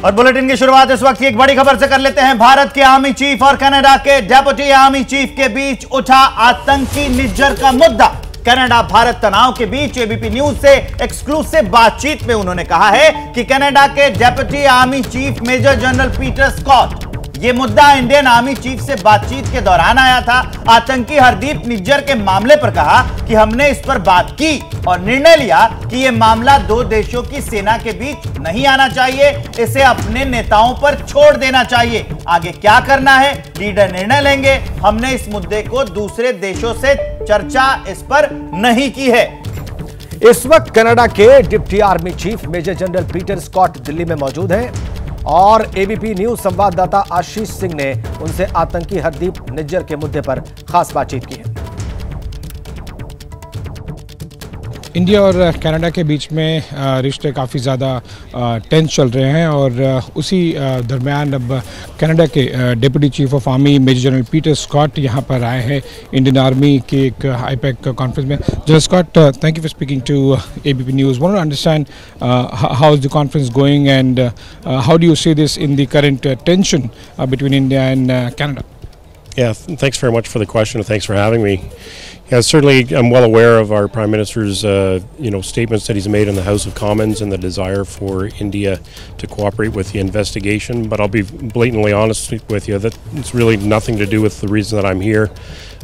और बुलेटिन की शुरुआत इस वक्त की एक बड़ी खबर से कर लेते हैं। भारत के आर्मी चीफ और कनाडा के डेप्यूटी आर्मी चीफ के बीच उठा आतंकी निज्जर का मुद्दा। कनाडा भारत तनाव के बीच एबीपी न्यूज से एक्सक्लूसिव बातचीत में उन्होंने कहा है कि कनाडा के deputy army chief major general Peter Scott, ये मुद्दा इंडियन आर्मी चीफ से बातचीत के दौरान आया था। आतंकी हरदीप निज्जर के मामले पर कहा कि हमने इस पर बात की और निर्णय लिया कि यह मामला दो देशों की सेना के बीच नहीं आना चाहिए, इसे अपने नेताओं पर छोड़ देना चाहिए। आगे क्या करना है लीडर निर्णय लेंगे। हमने इस मुद्दे को दूसरे देशों से चर्चा इस पर नहीं की है। इस वक्त कनाडा के deputy army chief major general Peter Scott Delhi में मौजूद हैं और एबीपी न्यूज संवाददाता आशीष सिंह ने उनसे आतंकी हरदीप निज्जर के मुद्दे पर खास बातचीत की है। इंडिया और कनाडा के बीच में रिश्ते काफ़ी ज़्यादा टेंस चल रहे हैं और उसी दरमियान अब कनाडा के deputy chief of army major general Peter Scott यहाँ पर आए हैं इंडियन आर्मी के एक आईपैक कॉन्फ्रेंस में। General Scott, thank you for speaking to ABP News. Want to understand how is the conference going and how do you see this in the current tension between India and Canada? Yeah, thanks very much for the question and thanks for having me. Yeah, certainly I'm well aware of our Prime Minister's statements that he's made in the House of Commons and the desire for India to cooperate with the investigation, but I'll be blatantly honest with you that it's really nothing to do with the reason that I'm here.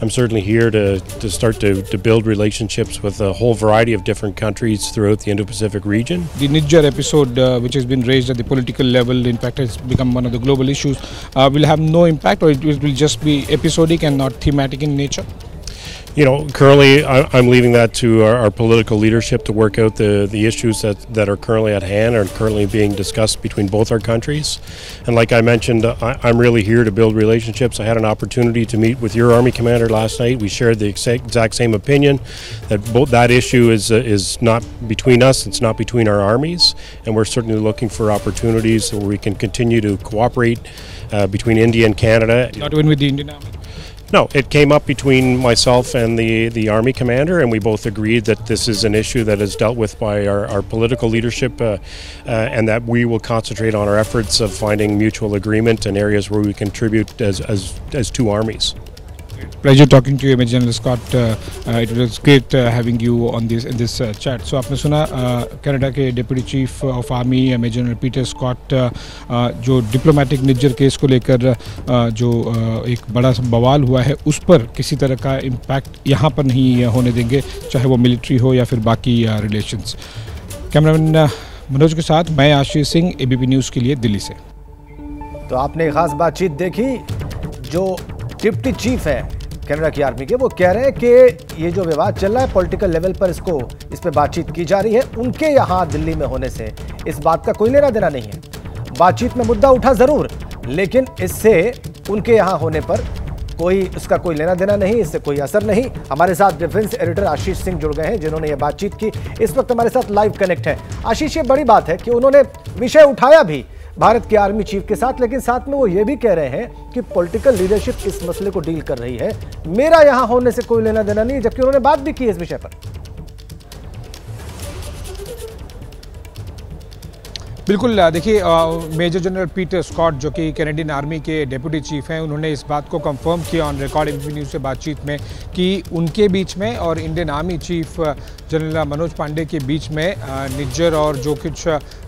I'm certainly here to start to build relationships with a whole variety of different countries throughout the Indo-Pacific region. The Niger episode, which has been raised at the political level, in fact has become one of the global issues, will have no impact, or it will just be episodic and not thematic in nature? You know, currently I'm leaving that to our political leadership to work out the issues that are currently at hand and currently being discussed between both our countries. And like I mentioned, I'm really here to build relationships. I had an opportunity to meet with your Army commander last night. We shared the exact same opinion that that issue is not between us, it's not between our armies. And we're certainly looking for opportunities where we can continue to cooperate between India and Canada. Not even with the Indian Army? No, it came up between myself and the Army commander, and we both agreed that this is an issue that is dealt with by our political leadership and that we will concentrate on our efforts of finding mutual agreement in areas where we contribute as two armies. Pleasure talking to you, Major General Scott. It was great having you on this chat. So आपने सुना Canada के deputy chief of army major general Peter Scott जो diplomatic Nijjar case को लेकर जो एक बड़ा बवाल हुआ है उस पर किसी तरह का इम्पैक्ट यहाँ पर नहीं होने देंगे, चाहे वो मिलिट्री हो या फिर बाकी रिलेशंस। कैमरामैन मनोज के साथ मैं आशीष सिंह, एबीपी न्यूज़ के लिए दिल्ली से। तो आपने खास बातचीत देखी। जो डिप्टी चीफ है कनाडा की आर्मी के, वो कह रहे हैं कि ये जो विवाद चल रहा है पॉलिटिकल लेवल पर इस पे बातचीत की जा रही है। उनके यहाँ दिल्ली में होने से इस बात का कोई लेना देना नहीं है। बातचीत में मुद्दा उठा जरूर, लेकिन इससे उनके यहाँ होने पर इसका कोई लेना देना नहीं, इससे कोई असर नहीं। हमारे साथ डिफेंस एडिटर आशीष सिंह जुड़ गए हैं जिन्होंने ये बातचीत की। इस वक्त हमारे साथ लाइव कनेक्ट है। आशीष, ये बड़ी बात है कि उन्होंने विषय उठाया भी भारत के आर्मी चीफ के साथ, लेकिन साथ में वो ये भी कह रहे हैं कि पॉलिटिकल लीडरशिप इस मसले को डील कर रही है, मेरा यहां होने से कोई लेना देना नहीं, जबकि उन्होंने बात भी की इस विषय पर। बिल्कुल, देखिए मेजर जनरल पीटर स्कॉट जो कि कैनेडियन आर्मी के डिप्टी चीफ हैं, उन्होंने इस बात को कंफर्म किया ऑन रिकॉर्ड एबीपी न्यूज़ से बातचीत में कि उनके बीच में और Indian army chief general Manoj Pande के बीच में निज्जर और जो कुछ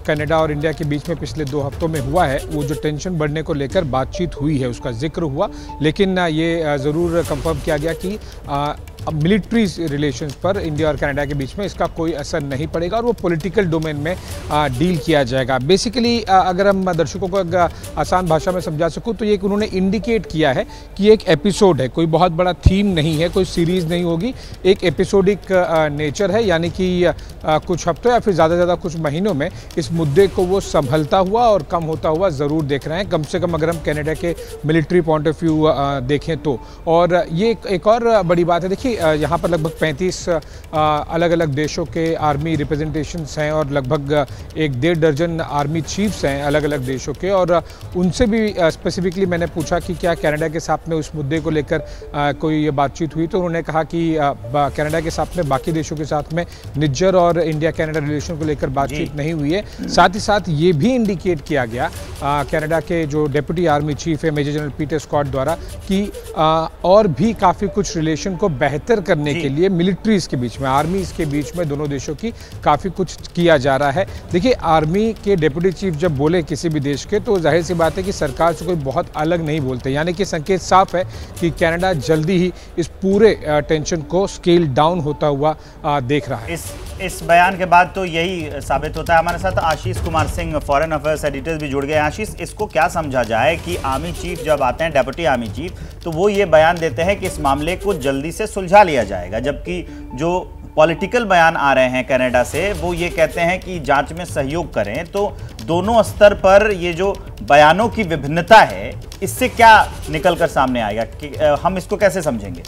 कनाडा और इंडिया के बीच में पिछले 2 हफ्तों में हुआ है, वो जो टेंशन बढ़ने को लेकर बातचीत हुई है उसका जिक्र हुआ। लेकिन ये ज़रूर कंफर्म किया गया कि अब मिलिट्री रिलेशंस पर इंडिया और कनाडा के बीच में इसका कोई असर नहीं पड़ेगा और वो पॉलिटिकल डोमेन में डील किया जाएगा। बेसिकली अगर हम दर्शकों को आसान भाषा में समझा सकूं तो ये उन्होंने इंडिकेट किया है कि एक एपिसोड है, कोई बहुत बड़ा थीम नहीं है, कोई सीरीज़ नहीं होगी, एक एपिसोडिक नेचर है, यानी कि कुछ हफ्तों या फिर ज़्यादा से ज़्यादा कुछ महीनों में इस मुद्दे को वो संभलता हुआ और कम होता हुआ ज़रूर देख रहे हैं, कम से कम अगर हम कनाडा के मिलिट्री पॉइंट ऑफ व्यू देखें तो। और ये एक और बड़ी बात है, देखिए देखिए यहाँ पर लगभग 35 अलग अलग देशों के आर्मी रिप्रेजेंटेशंस हैं और लगभग 1-1.5 दर्जन आर्मी चीफ्स हैं अलग अलग देशों के, और उनसे भी स्पेसिफिकली मैंने पूछा कि क्या कनाडा के साथ में उस मुद्दे को लेकर कोई ये बातचीत हुई, तो उन्होंने कहा कि कनाडा के साथ में बाकी देशों के साथ में निज्जर और इंडिया कनाडा रिलेशन को लेकर बातचीत नहीं हुई है। साथ ही साथ ये भी इंडिकेट किया गया कनाडा के जो डेप्यूटी आर्मी चीफ है मेजर जनरल पीटर स्कॉट द्वारा कि और भी काफ़ी कुछ रिलेशन को बेहतर करने के लिए मिलिट्रीज के बीच में, आर्मीज के बीच में दोनों देशों की काफ़ी कुछ किया जा रहा है। देखिए आर्मी के डेप्यूटी चीफ जब बोले किसी भी देश के, तो जाहिर सी बात है कि सरकार से कोई बहुत अलग नहीं बोलते, यानी कि संकेत साफ है कि कनाडा जल्दी ही इस पूरे टेंशन को स्केल डाउन होता हुआ देख रहा है। इस बयान के बाद तो यही साबित होता है। हमारे साथ Ashish Kumar Singh foreign affairs editor भी जुड़ गए। आशीष, इसको क्या समझा जाए कि आर्मी चीफ जब आते हैं, डेप्यूटी आर्मी चीफ, तो वो ये बयान देते हैं कि इस मामले को जल्दी से सुलझा लिया जाएगा, जबकि जो पॉलिटिकल बयान आ रहे हैं कनाडा से वो ये कहते हैं कि जांच में सहयोग करें। तो दोनों स्तर पर ये जो बयानों की विभिन्नता है, इससे क्या निकल कर सामने आएगा कि हम इसको कैसे समझेंगे?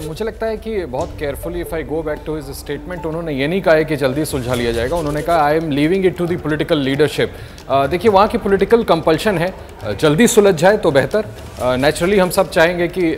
मुझे लगता है कि बहुत carefully if I go back to his statement, उन्होंने ये नहीं कहा है कि जल्दी सुलझा लिया जाएगा। उन्होंने कहा I am leaving it to the political leadership. देखिए वहाँ की पॉलिटिकल कंपल्शन है, जल्दी सुलझ जाए तो बेहतर। नेचुरली हम सब चाहेंगे कि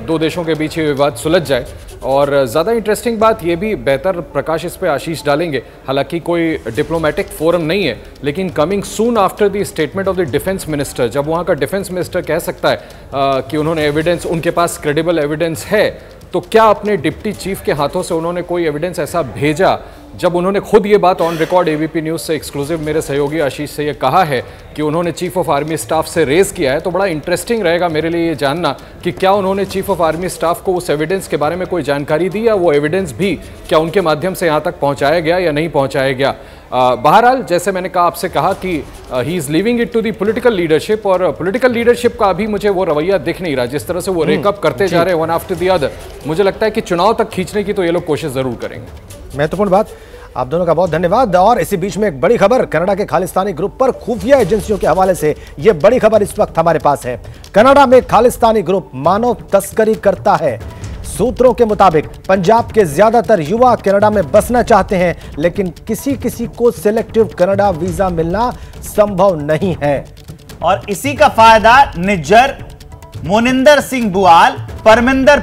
दो देशों के बीच ये विवाद सुलझ जाए, और ज़्यादा इंटरेस्टिंग बात ये भी बेहतर प्रकाश इस पर आशीष डालेंगे, हालांकि कोई डिप्लोमेटिक फोरम नहीं है, लेकिन coming soon after the statement of the defence minister, जब वहाँ का डिफेंस मिनिस्टर कह सकता है कि उन्होंने एविडेंस, उनके पास क्रेडिबल एविडेंस है, तो क्या अपने डिप्टी चीफ के हाथों से उन्होंने कोई एविडेंस ऐसा भेजा? जब उन्होंने खुद ये बात ऑन रिकॉर्ड एबीपी न्यूज़ से एक्सक्लूसिव मेरे सहयोगी आशीष से ये कहा है कि उन्होंने चीफ ऑफ आर्मी स्टाफ से रेज किया है, तो बड़ा इंटरेस्टिंग रहेगा मेरे लिए ये जानना कि क्या उन्होंने चीफ ऑफ आर्मी स्टाफ को उस एविडेंस के बारे में कोई जानकारी दी, या वो एविडेंस भी क्या उनके माध्यम से यहाँ तक पहुँचाया गया या नहीं पहुँचाया गया। बहरहाल जैसे मैंने कहा, आपसे कहा कि he is leaving it to the political leadership, और पॉलिटिकल लीडरशिप का अभी मुझे वो रवैया दिख नहीं रहा, जिस तरह से वो रेकअप करते जा रहे हैं वन आफ्टर दी अदर। मुझे लगता है कि चुनाव तक खींचने की तो ये लोग कोशिश ज़रूर करेंगे। महत्वपूर्ण बात, आप दोनों का बहुत धन्यवाद। और इसी बीच में एक बड़ी खबर कनाडा के खालिस्तानी ग्रुप पर खुफिया एजेंसियों के हवाले से, यह बड़ी खबर इस वक्त हमारे पास है। कनाडा में खालिस्तानी ग्रुप मानव तस्करी करता है। सूत्रों के मुताबिक पंजाब के ज्यादातर युवा कनाडा में बसना चाहते हैं, लेकिन किसी किसी को सिलेक्टिव कनाडा वीजा मिलना संभव नहीं है। और इसी का फायदा निज्जर, मोनिंदर सिंह बुआल, परमिंदर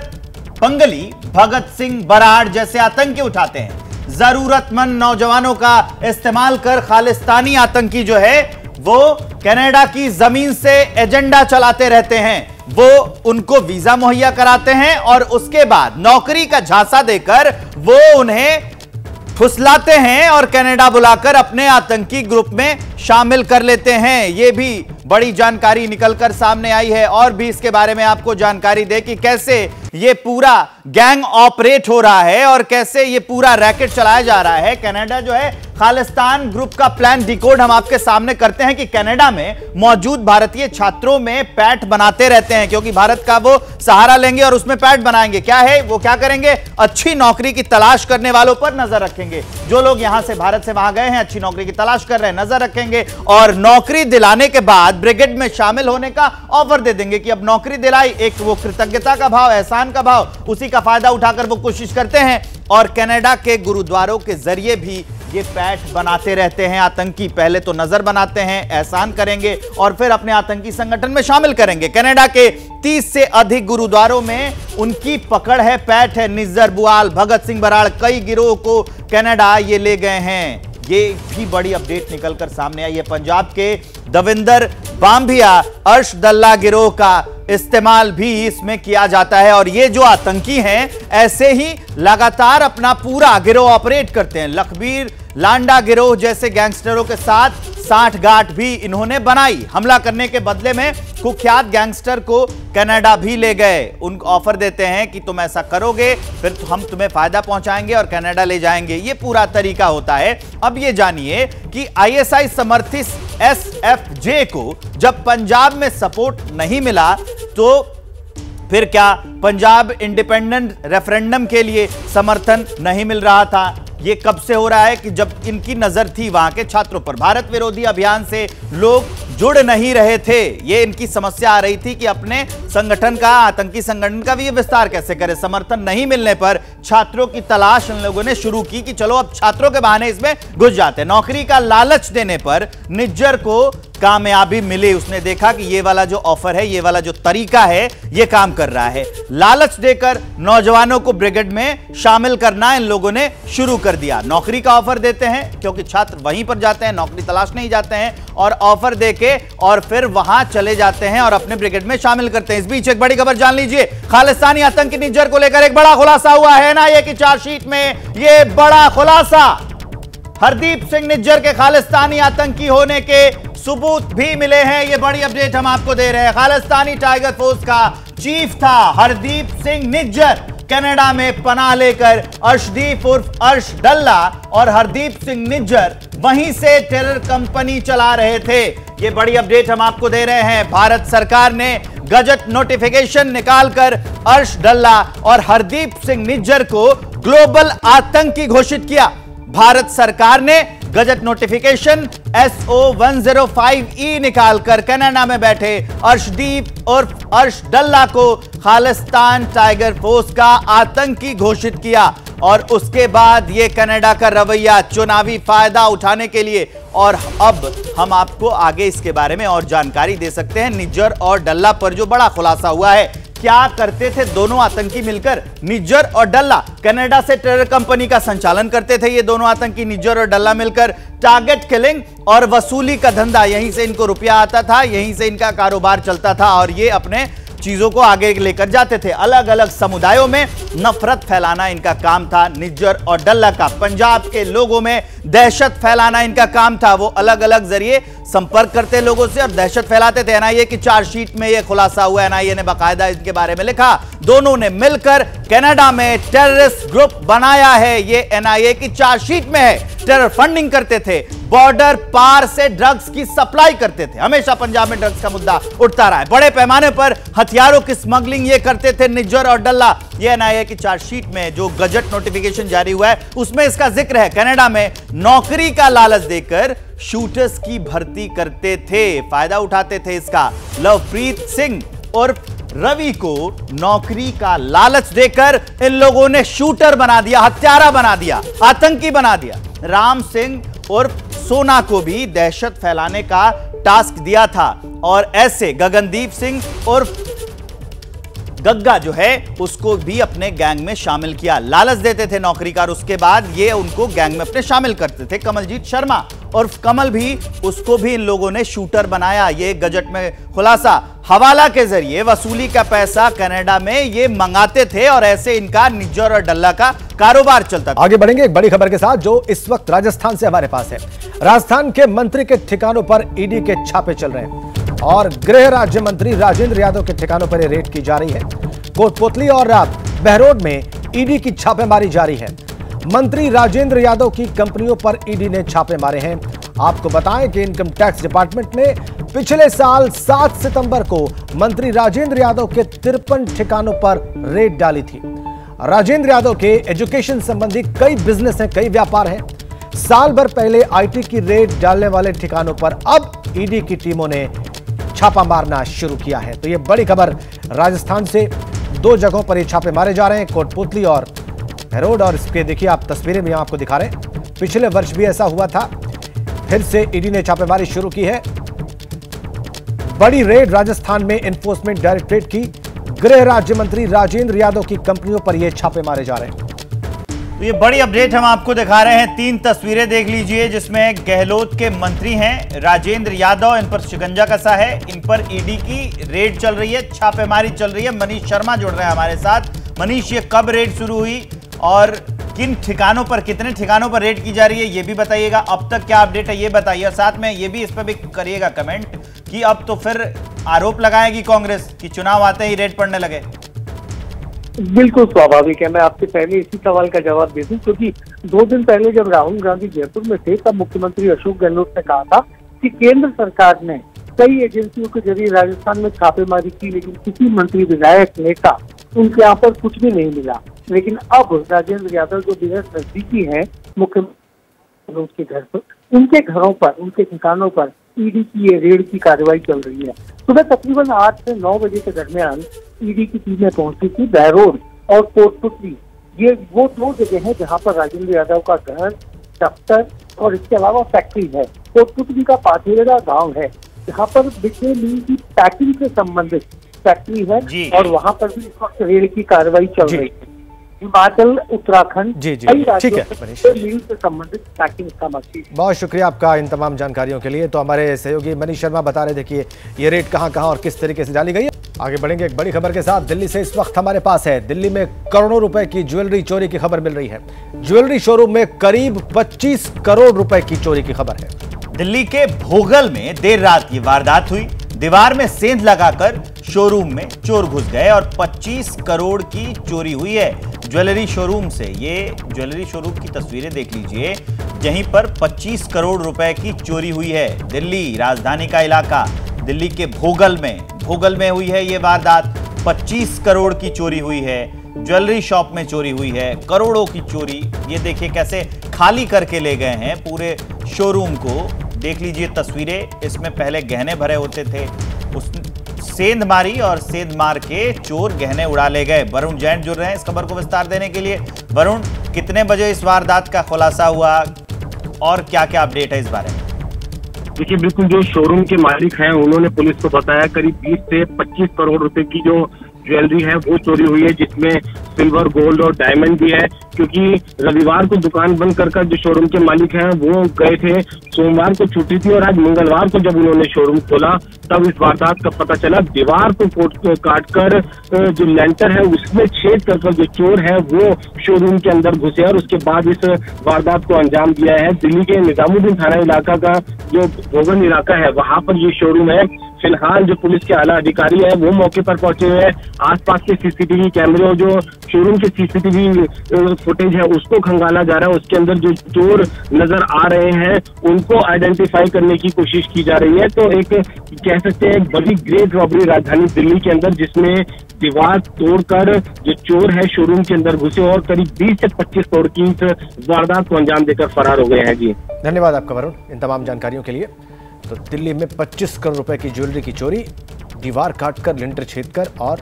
पंगली, भगत सिंह बराड़ जैसे आतंकी उठाते हैं। जरूरतमंद नौजवानों का इस्तेमाल कर खालिस्तानी आतंकी जो है वो कनाडा की जमीन से एजेंडा चलाते रहते हैं। वो उनको वीजा मुहैया कराते हैं और उसके बाद नौकरी का झांसा देकर वो उन्हें फुसलाते हैं और कनाडा बुलाकर अपने आतंकी ग्रुप में शामिल कर लेते हैं। यह भी बड़ी जानकारी निकलकर सामने आई है। और भी इसके बारे में आपको जानकारी दे कि कैसे ये पूरा गैंग ऑपरेट हो रहा है और कैसे ये पूरा रैकेट चलाया जा रहा है। कनाडा जो है खालिस्तान ग्रुप का प्लान डिकोड हम आपके सामने करते हैं कि कनाडा में मौजूद भारतीय छात्रों में पैठ बनाते रहते हैं, क्योंकि भारत का वो सहारा लेंगे और उसमें पैठ बनाएंगे। क्या है वो, क्या करेंगे? अच्छी नौकरी की तलाश करने वालों पर नजर रखेंगे। जो लोग यहां से भारत से वहां गए हैं, अच्छी नौकरी की तलाश कर रहे हैं, नजर रखेंगे और नौकरी दिलाने के बाद ब्रिगेड में शामिल होने का ऑफर दे देंगे कि अब नौकरी दिलाई। एक वो कृतज्ञता का भाव, एहसान का भाव, उसी का फायदा उठाकर वो कोशिश करते हैं। और कनाडा के गुरुद्वारों के जरिए भी ये पैठ बनाते रहते हैं आतंकी। पहले तो नजर बनाते हैं, एहसान करेंगे और फिर अपने आतंकी संगठन में शामिल करेंगे। कनाडा के 30 से अधिक गुरुद्वारों में उनकी पकड़ है, पैठ है। निज्जर, बुआल, भगत सिंह बराड़, कई गिरोह को कनाडा ये ले गए हैं। ये भी बड़ी अपडेट निकलकर सामने आई है। पंजाब के दविंदर बांभिया, अर्श दल्ला गिरोह का इस्तेमाल भी इसमें किया जाता है। और ये जो आतंकी हैं ऐसे ही लगातार अपना पूरा गिरोह ऑपरेट करते हैं। लखबीर लांडा गिरोह जैसे गैंगस्टरों के साथ साठगांठ भी इन्होंने बनाई। हमला करने के बदले में कुख्यात गैंगस्टर को कनाडा भी ले गए। उनको ऑफर देते हैं कि तुम ऐसा करोगे फिर हम तुम्हें फायदा पहुंचाएंगे और कनाडा ले जाएंगे। ये पूरा तरीका होता है। अब ये जानिए कि आईएसआई समर्थित एसएफजे को जब पंजाब में सपोर्ट नहीं मिला तो फिर क्या पंजाब इंडिपेंडेंट रेफरेंडम के लिए समर्थन नहीं मिल रहा था? ये कब से हो रहा है कि जब इनकी नजर थी वहां के छात्रों पर। भारत विरोधी अभियान से लोग जुड़ नहीं रहे थे। ये इनकी समस्या आ रही थी कि अपने संगठन का, आतंकी संगठन का भी ये विस्तार कैसे करें। समर्थन नहीं मिलने पर छात्रों की तलाश इन लोगों ने शुरू की कि चलो अब छात्रों के बहाने इसमें घुस जाते हैं। नौकरी का लालच देने पर निज्जर को कामयाबी मिली। उसने देखा कि ये वाला जो ऑफर है, ये वाला जो तरीका है, ये काम कर रहा है। लालच देकर नौजवानों को ब्रिगेड में शामिल करना इन लोगों ने शुरू कर दिया। नौकरी का ऑफर देते हैं क्योंकि छात्र वहीं पर जाते हैं, नौकरी तलाश नहीं जाते हैं, और ऑफर देके और फिर वहां चले जाते हैं और अपने ब्रिगेड में शामिल करते हैं। इस बीच एक बड़ी खबर जान लीजिए। खालिस्तानी आतंकी निज्जर को लेकर एक बड़ा खुलासा हुआ है एनआईए की चार्जशीट में। यह बड़ा खुलासा, हरदीप सिंह निज्जर के खालिस्तानी आतंकी होने के सबूत भी मिले हैं। ये बड़ी अपडेट हम आपको दे रहे हैं। खालिस्तानी टाइगर फोर्स का चीफ था हरदीप सिंह निज्जर। कनाडा में पनाह लेकर अर्शदीप उर्फ अर्श डल्ला और हरदीप सिंह निज्जर वहीं से टेरर कंपनी चला रहे थे। ये बड़ी अपडेट हम आपको दे रहे हैं। भारत सरकार ने गजट नोटिफिकेशन निकालकर अर्श डल्ला और हरदीप सिंह निज्जर को ग्लोबल आतंकी घोषित किया। भारत सरकार ने गजट नोटिफिकेशन SO 105E निकालकर कनाडा में बैठे अर्शदीप उर्फ अर्श डल्ला को खालिस्तान टाइगर फोर्स का आतंकी घोषित किया। और उसके बाद यह कनाडा का रवैया चुनावी फायदा उठाने के लिए। और अब हम आपको आगे इसके बारे में और जानकारी दे सकते हैं। निज्जर और डल्ला पर जो बड़ा खुलासा हुआ है, क्या करते थे दोनों आतंकी मिलकर। निज्जर और डल्ला कनाडा से टेरर कंपनी का संचालन करते थे। ये दोनों आतंकी निज्जर और डल्ला मिलकर टारगेट किलिंग और वसूली का धंधा, यहीं से इनको रुपया आता था, यहीं से इनका कारोबार चलता था और ये अपने चीजों को आगे लेकर जाते थे। अलग अलग समुदायों में नफरत फैलाना इनका काम था निज्जर और डल्ला का। पंजाब के लोगों में दहशत फैलाना इनका काम था। वो अलग अलग जरिए संपर्क करते लोगों से और दहशत फैलाते थे। एनआईए की चार्जशीट में यह खुलासा हुआ। एनआईए ने बाकायदा इनके बारे में लिखा, दोनों ने मिलकर कनाडा में टेररिस्ट ग्रुप बनाया है। ये एनआईए की चार्जशीट में है। टेरर फंडिंग करते थे, बॉर्डर पार से ड्रग्स की सप्लाई करते थे। हमेशा पंजाब में ड्रग्स का मुद्दा उठता रहा है। बड़े पैमाने पर हथियारों की स्मगलिंग ये करते थे निज्जर और डल्ला। ये एनआईए की चार्जशीट में जो गजट नोटिफिकेशन जारी हुआ है उसमें इसका जिक्र है। कनाडा में नौकरी का लालच देकर शूटर्स की भर्ती करते थे, फायदा उठाते थे इसका। लवप्रीत सिंह और रवि को नौकरी का लालच देकर इन लोगों ने शूटर बना दिया, हत्यारा बना दिया, आतंकी बना दिया। राम सिंह और सोना को भी दहशत फैलाने का टास्क दिया था और ऐसे गगनदीप सिंह और गग्गा जो है उसको भी अपने गैंग में शामिल किया। लालच देते थे नौकरी का और उसके बाद ये उनको गैंग में अपने शामिल करते थे। कमलजीत शर्मा और कमल भी, उसको भी इन लोगों ने शूटर बनाया। ये गजट में खुलासा। हवाला के जरिए वसूली का पैसा कनाडा में ये मंगाते थे और ऐसे इनका निज्जर और डल्ला का कारोबार चलता था। आगे बढ़ेंगे एक बड़ी खबर के साथ जो इस वक्त राजस्थान से हमारे पास है। राजस्थान के मंत्री के ठिकानों पर ईडी के छापे चल रहे हैं और गृह राज्य मंत्री राजेंद्र यादव के ठिकानों पर रेड की जा रही है। कोटपुतली और बहरोड में ईडी की छापेमारी जारी है। मंत्री राजेंद्र यादव की कंपनियों पर ईडी ने छापे मारे हैं। आपको बताएं कि इनकम टैक्स डिपार्टमेंट ने पिछले साल 7 सितंबर को मंत्री राजेंद्र यादव के 53 ठिकानों पर रेड डाली थी। राजेंद्र यादव के एजुकेशन संबंधी कई बिजनेस हैं, कई व्यापार हैं। साल भर पहले आईटी की रेड डालने वाले ठिकानों पर अब ईडी की टीमों ने छापा मारना शुरू किया है। तो यह बड़ी खबर राजस्थान से, 2 जगहों पर ये छापे मारे जा रहे हैं, कोटपुतली और बहरोड। और इसके देखिए आप तस्वीरें भी आपको दिखा रहे हैं। पिछले वर्ष भी ऐसा हुआ था, फिर से ईडी ने छापेमारी शुरू की है। बड़ी रेड राजस्थान में एनफोर्समेंट डायरेक्टरेट की। गृह राज्य मंत्री राजेंद्र यादव की कंपनियों पर यह छापे मारे जा रहे हैं। तो ये बड़ी अपडेट हम आपको दिखा रहे हैं। 3 तस्वीरें देख लीजिए जिसमें गहलोत के मंत्री हैं राजेंद्र यादव, इन पर शिकंजा कसा है, इन पर ईडी की रेड चल रही है, छापेमारी चल रही है। मनीष शर्मा जुड़ रहे हैं हमारे साथ। मनीष, ये कब रेड शुरू हुई और किन ठिकानों पर, कितने ठिकानों पर रेड की जा रही है ये भी बताइएगा। अब तक क्या अपडेट है ये बताइए और साथ में ये भी, इस पर भी करिएगा कमेंट कि अब तो फिर आरोप लगाएगी कांग्रेस कि चुनाव आते ही रेड पड़ने लगे। बिल्कुल स्वाभाविक है। मैं आपसे पहले इसी सवाल का जवाब दे दूं क्योंकि 2 दिन पहले जब राहुल गांधी जयपुर में थे तब मुख्यमंत्री अशोक गहलोत ने कहा था कि केंद्र सरकार ने कई एजेंसियों के जरिए राजस्थान में छापेमारी की लेकिन किसी मंत्री, विधायक, नेता उनके यहाँ पर कुछ भी नहीं मिला। लेकिन अब राजेंद्र यादव जो बेहद नजदीकी है मुख्यमंत्री के घर पर, उनके घरों पर, उनके ठिकानों पर ईडी की ये रेड की कार्रवाई चल रही है। सुबह तकरीबन 8 से 9 बजे के दरमियान ईडी की टीमें पहुंची थी बहरोड और कोटपुतली। ये वो 2 जगह हैं जहां पर राजेंद्र यादव का घर, दफ्तर और इसके अलावा फैक्ट्री है। कोटपुतली का पाथेरा गांव है जहां पर बिजली मिल की पैकिंग से संबंधित फैक्ट्री है और वहां पर भी इस वक्त रेड की कार्रवाई चल रही है। हिमाचल, उत्तराखंड, कई राज्यों में मिल से संबंधित पैकिंग का मशीन। बहुत शुक्रिया आपका इन तमाम जानकारियों के लिए। तो हमारे सहयोगी मनीष शर्मा बता रहे थे कि ये रेड कहां और किस तरीके से डाली गई है। आगे बढ़ेंगे एक बड़ी खबर के साथ। दिल्ली से इस वक्त हमारे पास है, दिल्ली में करोड़ों रुपए की ज्वेलरी चोरी की खबर मिल रही है। ज्वेलरी शोरूम में करीब 25 करोड़ रुपए की चोरी की खबर है। दिल्ली के भोगल में देर रात ये वारदात हुई। दीवार में सेंध लगाकर शोरूम में चोर घुस गए और 25 करोड़ की चोरी हुई है ज्वेलरी शोरूम से। ये ज्वेलरी शोरूम की तस्वीरें देख लीजिए, यहीं पर 25 करोड़ रुपए की चोरी हुई है। दिल्ली राजधानी का इलाका, दिल्ली के भोगल में हुई है ये वारदात। 25 करोड़ की चोरी हुई है, ज्वेलरी शॉप में चोरी हुई है, करोड़ों की चोरी। ये देखिए कैसे खाली करके ले गए हैं पूरे शोरूम को। देख लीजिए तस्वीरें, इसमें पहले गहने भरे होते थे, उस सेंध मारी और सेंध मार के चोर गहने उड़ा ले गए। वरुण जैन जुड़ रहे हैं इस खबर को विस्तार देने के लिए। वरुण, कितने बजे इस वारदात का खुलासा हुआ और क्या क्या अपडेट है इस बारे में? देखिए, बिल्कुल जो शोरूम के मालिक हैं उन्होंने पुलिस को बताया करीब 20 से 25 करोड़ रुपए की जो ज्वेलरी है वो चोरी हुई है, जिसमें सिल्वर, गोल्ड और डायमंड भी है। क्योंकि रविवार को दुकान बंद कर जो शोरूम के मालिक हैं वो गए थे, सोमवार को छुट्टी थी और आज मंगलवार को जब उन्होंने शोरूम खोला तब इस वारदात का पता चला। दीवार को काटकर जो लेंटर है उसमें छेद कर जो चोर है वो शोरूम के अंदर घुसे और उसके बाद इस वारदात को अंजाम दिया है। दिल्ली के निजामुद्दीन थाना इलाका का जो भोगल इलाका है वहां पर ये शोरूम है। फिलहाल जो पुलिस के आला अधिकारी है वो मौके पर पहुंचे हुए हैं। आसपास के सीसीटीवी कैमरे और जो शोरूम के सीसीटीवी फुटेज है उसको खंगाला जा रहा है। उसके अंदर जो चोर नजर आ रहे हैं उनको आइडेंटिफाई करने की कोशिश की जा रही है। तो एक कह सकते हैं बड़ी ग्रेट रॉबरी राजधानी दिल्ली के अंदर, जिसमें दीवार तोड़कर जो चोर है शोरूम के अंदर घुसे और करीब 20 से 25 करोड़ की इस वारदात को अंजाम देकर फरार हो गए हैं। जी धन्यवाद आपका वरुण इन तमाम जानकारियों के लिए। तो दिल्ली में 25 करोड़ रुपए की ज्वेलरी की चोरी, दीवार काटकर, लिंटर छेदकर, और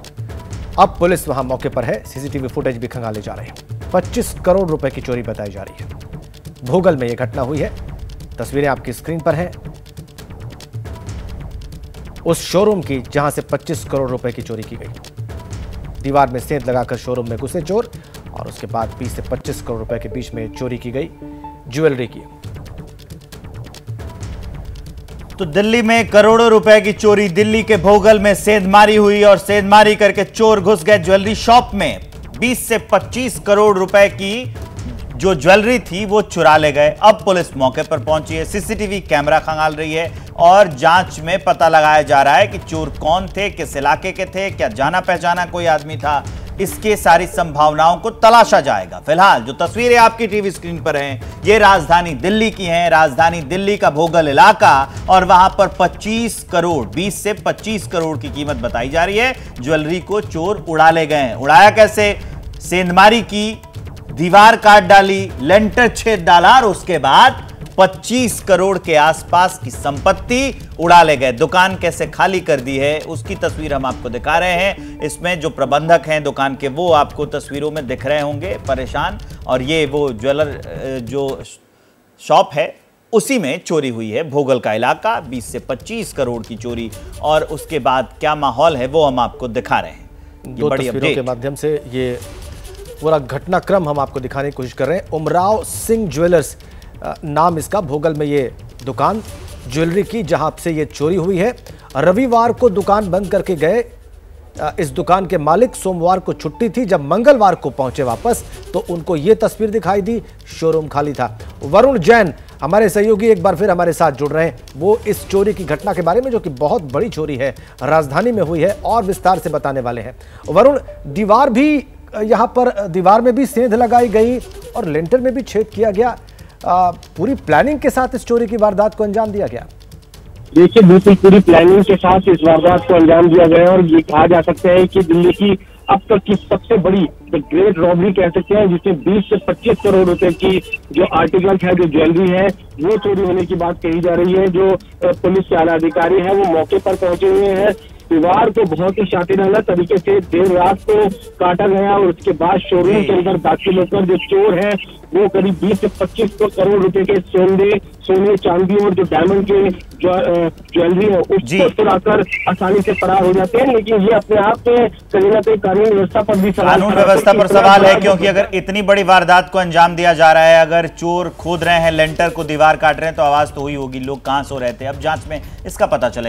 अब पुलिस वहां मौके पर है। सीसीटीवी फुटेज भी खंगाले जा रहे हैं। 25 करोड़ रुपए की चोरी बताई जा रही है। भोगल में यह घटना हुई है। तस्वीरें आपकी स्क्रीन पर हैं उस शोरूम की जहां से 25 करोड़ रुपए की चोरी की गई। दीवार में सेंध लगाकर शोरूम में घुसे चोर और उसके बाद 20 से 25 करोड़ रुपए के बीच में चोरी की गई ज्वेलरी की। तो दिल्ली में करोड़ों रुपए की चोरी, दिल्ली के भोगल में सेंधमारी हुई और सेंधमारी करके चोर घुस गए ज्वेलरी शॉप में। 20 से 25 करोड़ रुपए की जो ज्वेलरी थी वो चुरा ले गए। अब पुलिस मौके पर पहुंची है, सीसीटीवी कैमरा खंगाल रही है और जांच में पता लगाया जा रहा है कि चोर कौन थे, किस इलाके के थे, क्या जाना पहचाना कोई आदमी था। इसके सारी संभावनाओं को तलाशा जाएगा। फिलहाल जो तस्वीरें आपकी टीवी स्क्रीन पर हैं ये राजधानी दिल्ली की हैं, राजधानी दिल्ली का भोगल इलाका, और वहां पर 25 करोड़ 20 से 25 करोड़ की कीमत बताई जा रही है। ज्वेलरी को चोर उड़ा ले गए। उड़ाया कैसे? सेंधमारी की, दीवार काट डाली, लेंटर छेद डाला और उसके बाद 25 करोड़ के आसपास की संपत्ति उड़ा ले गए। दुकान कैसे खाली कर दी है उसकी तस्वीर हम आपको दिखा रहे हैं। इसमें जो प्रबंधक हैं दुकान के वो आपको तस्वीरों में दिख रहे होंगे परेशान, और ये वो ज्वेलर जो शॉप है उसी में चोरी हुई है। भोगल का इलाका, 20 से 25 करोड़ की चोरी, और उसके बाद क्या माहौल है वो हम आपको दिखा रहे हैं। दो तस्वीरों के माध्यम से ये पूरा घटनाक्रम हम आपको दिखाने की कोशिश कर रहे हैं। उमराव सिंह ज्वेलर्स नाम इसका, भोगल में ये दुकान ज्वेलरी की जहां से ये चोरी हुई है। रविवार को दुकान बंद करके गए इस दुकान के मालिक। सोमवार को छुट्टी थी। जब मंगलवार को पहुंचे वापस तो उनको ये तस्वीर दिखाई दी, शोरूम खाली था। वरुण जैन हमारे सहयोगी एक बार फिर हमारे साथ जुड़ रहे हैं। वो इस चोरी की घटना के बारे में, जो कि बहुत बड़ी चोरी है, राजधानी में हुई है, और विस्तार से बताने वाले हैं। वरुण, दीवार भी यहाँ पर, दीवार में भी सेंध लगाई गई और लेंटर में भी छेद किया गया। पूरी प्लानिंग के साथ इस चोरी की वारदात को अंजाम दिया गया। देखिए, बिल्कुल पूरी प्लानिंग के साथ इस वारदात को अंजाम दिया गया और ये कहा जा सकता है कि दिल्ली की अब तक की सबसे बड़ी ग्रेट रॉबरी कह सकते हैं, जिसमें 20 से 25 करोड़ रुपए की जो आर्टिकल्स है, जो ज्वेलरी है, वो चोरी होने की बात कही जा रही है। जो पुलिस के आला अधिकारी है वो मौके पर पहुंचे हुए हैं। दीवार को बहुत ही शातिराना तरीके से देर रात को काटा गया और उसके बाद शोरूम के अंदर दाखिल होकर जो चोर है वो करीब 20 से 25 करोड़ रुपए के सोने चांदी और जो डायमंड के ज्वेलरी है उसको चुराकर आसानी से फरार हो जाते हैं। लेकिन ये अपने आप में कहीं ना कहीं कानून व्यवस्था पर भी कानून व्यवस्था पर सवाल है, क्योंकि अगर इतनी बड़ी वारदात को अंजाम दिया जा रहा है, अगर चोर खोद रहे हैं लेंटर को, दीवार काट रहे हैं, तो आवाज तो हुई होगी, लोग कहां सो रहे थे। अब जांच में इसका पता चलेगा।